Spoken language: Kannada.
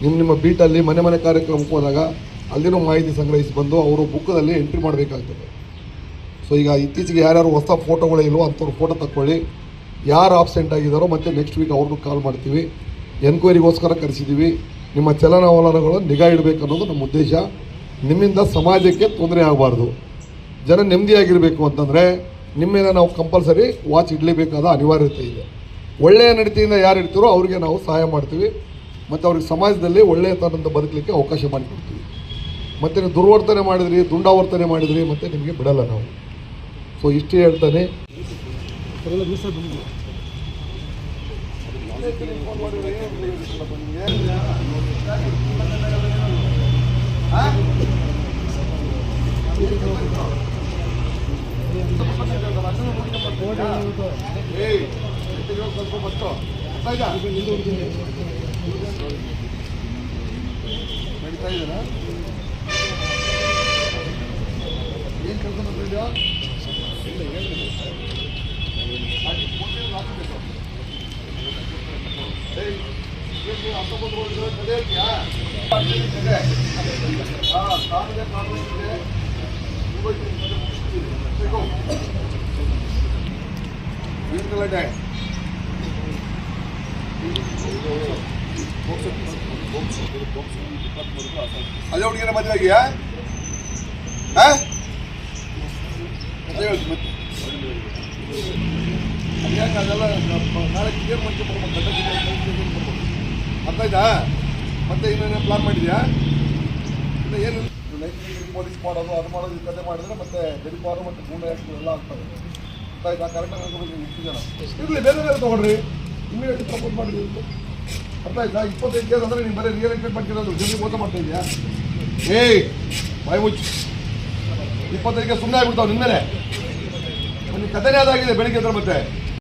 ನಿಮ್ಮ ಬೀಟಲ್ಲಿ ಮನೆ ಮನೆ ಕಾರ್ಯಕ್ರಮಕ್ಕೆ ಹೋದಾಗ ಅಲ್ಲಿನೂ ಮಾಹಿತಿ ಸಂಗ್ರಹಿಸಿ ಬಂದು ಅವರು ಬುಕ್ಕದಲ್ಲಿ ಎಂಟ್ರಿ ಮಾಡಬೇಕಾಗ್ತದೆ. ಸೊ ಈಗ ಇತ್ತೀಚೆಗೆ ಯಾರ್ಯಾರು ಹೊಸ ಫೋಟೋಗಳೇ ಇಲ್ವೋ ಅಂಥವ್ರು ಫೋಟೋ ತಕ್ಕೊಳ್ಳಿ. ಯಾರು ಆಬ್ಸೆಂಟ್ ಆಗಿದ್ದಾರೋ ಮತ್ತು ನೆಕ್ಸ್ಟ್ ವೀಕ್ ಅವ್ರನ್ನೂ ಕಾಲ್ ಮಾಡ್ತೀವಿ. ಎನ್ಕ್ವೈರಿಗೋಸ್ಕರ ಕರೆಸಿದ್ದೀವಿ. ನಿಮ್ಮ ಚಲನವಲನಗಳು ನಿಗಾ ಇಡಬೇಕು ಅನ್ನೋದು ನಮ್ಮ ಉದ್ದೇಶ. ನಿಮ್ಮಿಂದ ಸಮಾಜಕ್ಕೆ ತೊಂದರೆ ಆಗಬಾರ್ದು, ಜನ ನೆಮ್ಮದಿಯಾಗಿರಬೇಕು ಅಂತಂದರೆ ನಿಮ್ಮಿಂದ ನಾವು ಕಂಪಲ್ಸರಿ ವಾಚ್ ಇಡಲೇಬೇಕಾದ ಅನಿವಾರ್ಯತೆ ಇದೆ. ಒಳ್ಳೆಯ ನಡತೆಯಿಂದ ಯಾರು ಇರ್ತೀರೋ ಅವರಿಗೆ ನಾವು ಸಹಾಯ ಮಾಡ್ತೀವಿ ಮತ್ತು ಅವ್ರಿಗೆ ಸಮಾಜದಲ್ಲಿ ಒಳ್ಳೆಯ ತನದಿಂದ ಬದುಕಲಿಕ್ಕೆ ಅವಕಾಶ ಮಾಡಿಕೊಡ್ತೀವಿ. ಮತ್ತು ನೀವು ದುರ್ವರ್ತನೆ ಮಾಡಿದ್ರಿ, ದುಂಡಾವರ್ತನೆ ಮಾಡಿದ್ರಿ ಮತ್ತು ನಿಮಗೆ ಬಿಡಲ್ಲ ನಾವು. ಸೊ ಇಷ್ಟೇ ಹೇಳ್ತಾನೆ. ನಡೀತಾ ಇದೆಯಾ ಏನು ಕೆಲಸ ಮಾಡ್ತಿದ್ಯಾ? ಅದೇ ಹುಡುಗಿನ ಮದುವೆ ಆಗಿಯಾ? ಅದ್ಯಾಕೆ ಅದೆಲ್ಲ ನಾಳೆ ಕ್ಲಿಯರ್ ಮಾಡ್ಕೊಂಡು ಅರ್ಥ ಆಯ್ತಾ? ಮತ್ತೆ ಇನ್ನೇನು ಪ್ಲಾನ್ ಮಾಡಿದ್ಯಾ? ಇನ್ನು ಏನು ಪೊಲೀಸ್ ಮಾಡೋದು ಅದು ಮಾಡೋದು ಈ ಕತೆ ಮಾಡಿದ್ರೆ ಮತ್ತೆ ಗಡಿಪಾರು ಮತ್ತು ಗೂಂಡ ಎಲ್ಲ ಆಗ್ತದೆ. ಅರ್ಥ ಆಯ್ತಾ? ಕರೆಕ್ಟಾಗಿ ಹೇಳ್ಕೊಬೇಕು. ಇಷ್ಟು ಜನ ಇರಲಿ, ಬೇರೆ ಬೇರೆ ತೊಗೊಳ್ರಿ, ಇಮಿಡಿಯೇಟ್ ಸಪೋರ್ಟ್ ಮಾಡಿದ್ವಿ. ಅರ್ಥ ಆಯ್ತಾ? 25 ಕೇಸ್ ಅಂದರೆ ನೀವು ಬರೀ ರಿಯಲ್ ಎಸ್ಟೇಟ್ ಮಾಡ್ತಿರೋದು ಜಲ್ದಿ ಮೋಸ ಮಾಡ್ತಾ ಇದೆಯಾ? ಬಾಯ್ ಮುಚ್ಚು. 25 ಕೇಸ್ ಸುಮ್ಮನೆ ಆಗ್ಬಿಡ್ತಾವೆ ನಿನ್ಮೇಲೆ. ಒಂದು ಕಥೆನೇ ಅದಾಗಿದೆ ಬೆಳಿಗ್ಗೆ ಮತ್ತೆ